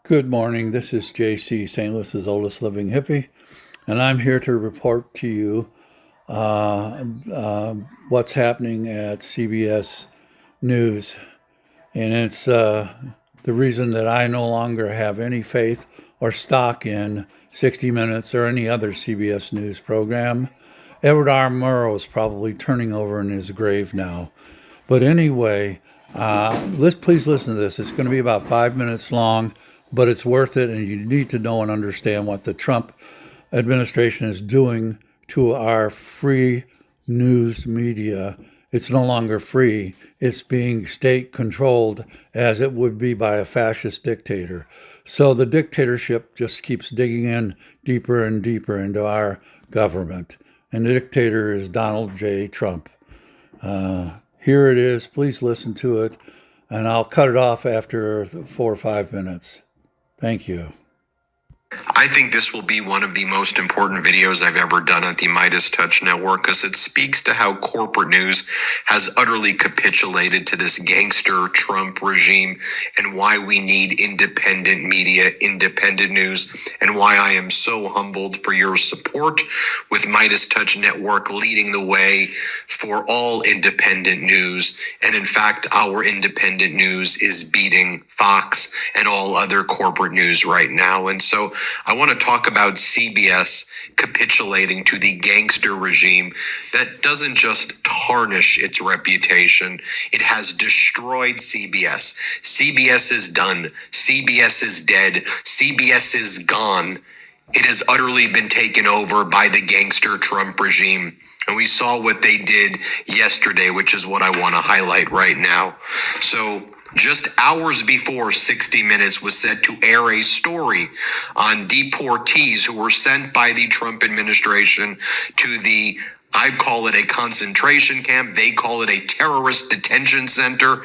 Good morning. This is JC, St. Louis's oldest living hippie, and I'm here to report to you what's happening at CBS News. And it's the reason that I no longer have any faith or stock in 60 Minutes or any other CBS News program. Edward R. Murrow is probably turning over in his grave now. But anyway, please listen to this. It's going to be about 5 minutes long, but it's worth it, and you need to know and understand what the Trump administration is doing to our free news media. It's no longer free. It's being state controlled as it would be by a fascist dictator. So the dictatorship just keeps digging in deeper and deeper into our government. And the dictator is Donald J. Trump. Here it is. Please listen to it. And I'll cut it off after 4 or 5 minutes. Thank you. I think this will be one of the most important videos I've ever done at the Midas Touch Network because it speaks to how corporate news has utterly capitulated to this gangster Trump regime and why we need independent media, independent news, and why I am so humbled for your support with Midas Touch Network leading the way for all independent news. And in fact, our independent news is beating Fox and all other corporate news right now. And so I want to talk about CBS capitulating to the gangster regime that doesn't just tarnish its reputation, it has destroyed CBS. CBS is done. CBS is dead. CBS is gone. It has utterly been taken over by the gangster Trump regime. And we saw what they did yesterday, which is what I want to highlight right now. So just hours before 60 Minutes was set to air a story on deportees who were sent by the Trump administration to the, I call it a concentration camp. They call it a terrorist detention center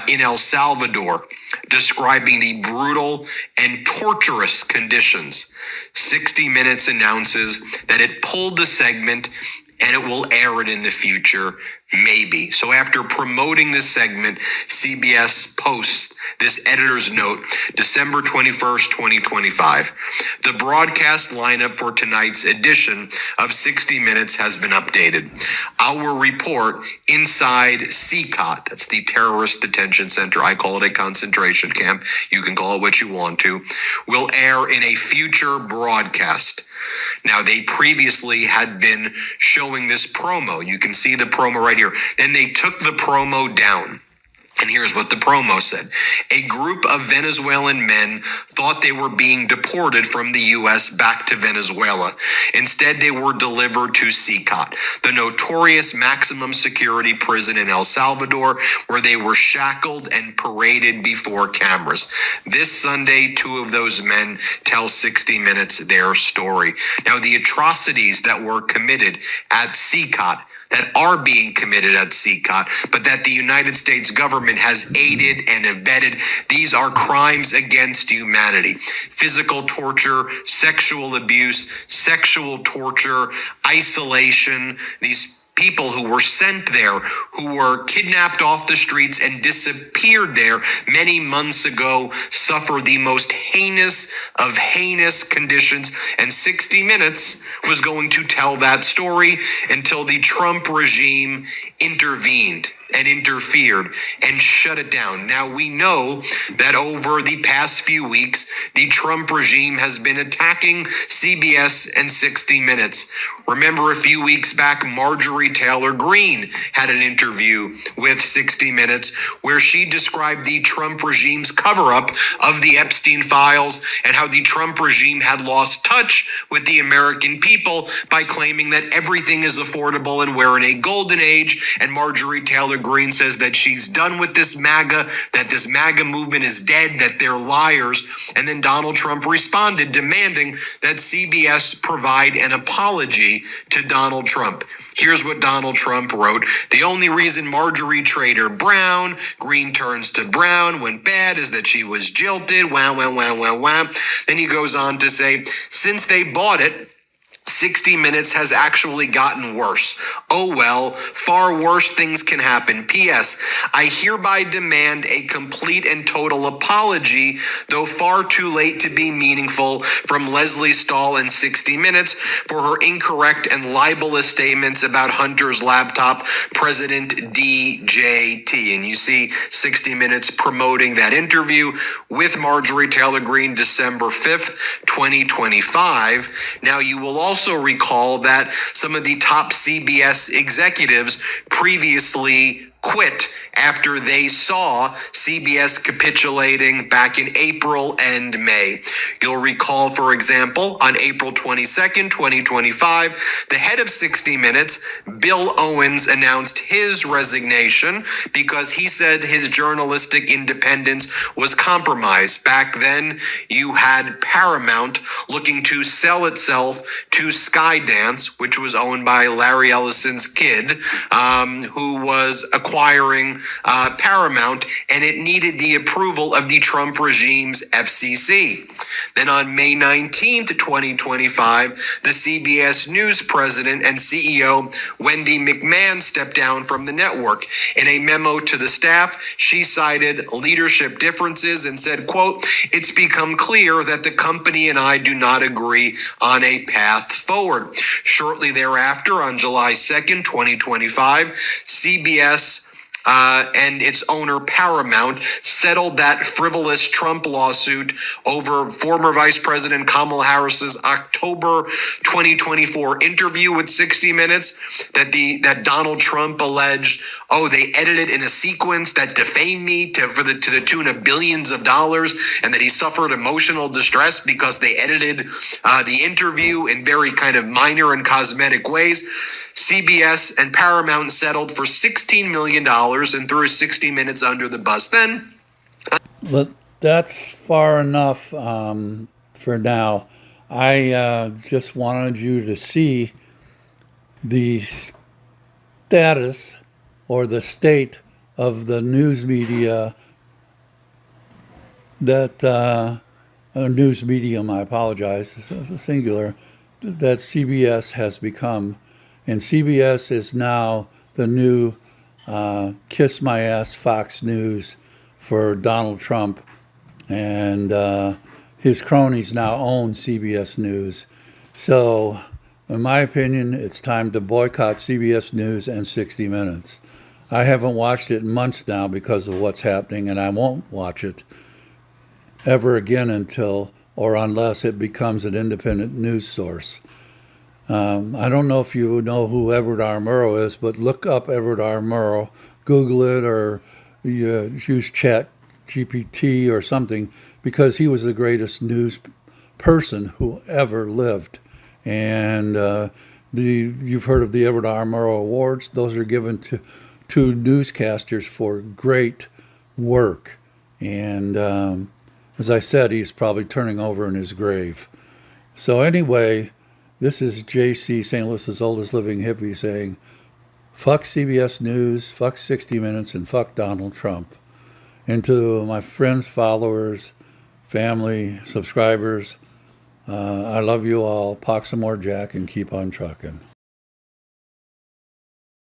in El Salvador, describing the brutal and torturous conditions. 60 Minutes announces that it pulled the segment and it will air it in the future, maybe. So after promoting this segment, CBS posts this editor's note, December 21st, 2025. The broadcast lineup for tonight's edition of 60 Minutes has been updated. Our report, Inside CCOT, that's the terrorist detention center, I call it a concentration camp, you can call it what you want to, will air in a future broadcast. Now, they previously had been showing this promo. You can see the promo right here. Then they took the promo down. And here's what the promo said. A group of Venezuelan men thought they were being deported from the U.S. back to Venezuela. Instead, they were delivered to CCOT, the notorious maximum security prison in El Salvador, where they were shackled and paraded before cameras. This Sunday, two of those men tell 60 Minutes their story. Now, the atrocities that were committed at CCOT, that are being committed at CCOT, but that the United States government has aided and abetted. These are crimes against humanity. Physical torture, sexual abuse, sexual torture, isolation. These people who were sent there, who were kidnapped off the streets and disappeared there many months ago, suffer the most heinous of heinous conditions. And 60 Minutes was going to tell that story until the Trump regime intervened and interfered and shut it down. Now, we know that over the past few weeks, the Trump regime has been attacking CBS and 60 Minutes. Remember, a few weeks back, Marjorie Taylor Greene had an interview with 60 Minutes where she described the Trump regime's cover-up of the Epstein files and how the Trump regime had lost touch with the American people by claiming that everything is affordable and we're in a golden age. And Marjorie Taylor Greene says that she's done with this MAGA, that this MAGA movement is dead, that they're liars. And then Donald Trump responded, demanding that CBS provide an apology to Donald Trump. Here's what Donald Trump wrote. The only reason Marjorie Trader Brown, Green turns to brown, went bad is that she was jilted. Wow, wow, wow, wow, wow. Then he goes on to say, since they bought it, 60 Minutes has actually gotten worse. Oh well, far worse things can happen. P.S. I hereby demand a complete and total apology, though far too late to be meaningful, from Leslie Stahl in 60 Minutes for her incorrect and libelous statements about Hunter's laptop, President DJT. And you see 60 Minutes promoting that interview with Marjorie Taylor Greene December 5th, 2025. Now, you will also recall that some of the top CBS executives previously quit after they saw CBS capitulating back in April and May. You'll recall, for example, on April 22nd, 2025, the head of 60 Minutes, Bill Owens, announced his resignation because he said his journalistic independence was compromised. Back then, you had Paramount looking to sell itself to Skydance, which was owned by Larry Ellison's kid, who was acquiring Paramount, and it needed the approval of the Trump regime's FCC. Then on May 19th, 2025, the CBS News president and CEO, Wendy McMahon, stepped down from the network. In a memo to the staff, she cited leadership differences and said, quote, "It's become clear that the company and I do not agree on a path forward." Shortly thereafter, on July 2nd, 2025, CBS and its owner Paramount settled that frivolous Trump lawsuit over former Vice President Kamala Harris's October 2024 interview with 60 Minutes that Donald Trump alleged, oh, they edited in a sequence that defamed me to the tune of billions of dollars, and that he suffered emotional distress because they edited the interview in very kind of minor and cosmetic ways. CBS and Paramount settled for $16 million and threw 60 Minutes under the bus. Then, But that's far enough for now. I just wanted you to see the status or the state of the news media news medium, I apologize, it's a singular, that CBS has become. And CBS is now the new kiss my ass Fox News for Donald Trump. And his cronies now own CBS News. So, in my opinion, it's time to boycott CBS News and 60 Minutes. I haven't watched it in months now because of what's happening, and I won't watch it ever again until or unless it becomes an independent news source. I don't know if you know who Edward R. Murrow is, but look up Edward R. Murrow, Google it, or use Chat GPT or something, because he was the greatest news person who ever lived. And you've heard of the Edward R. Murrow Awards. Those are given to newscasters for great work. And as I said, he's probably turning over in his grave. So anyway, this is JC, St. Louis's oldest living hippie, saying, fuck CBS News, fuck 60 Minutes, and fuck Donald Trump. And to my friends, followers, family, subscribers, I love you all. Pox some more Jack and keep on trucking.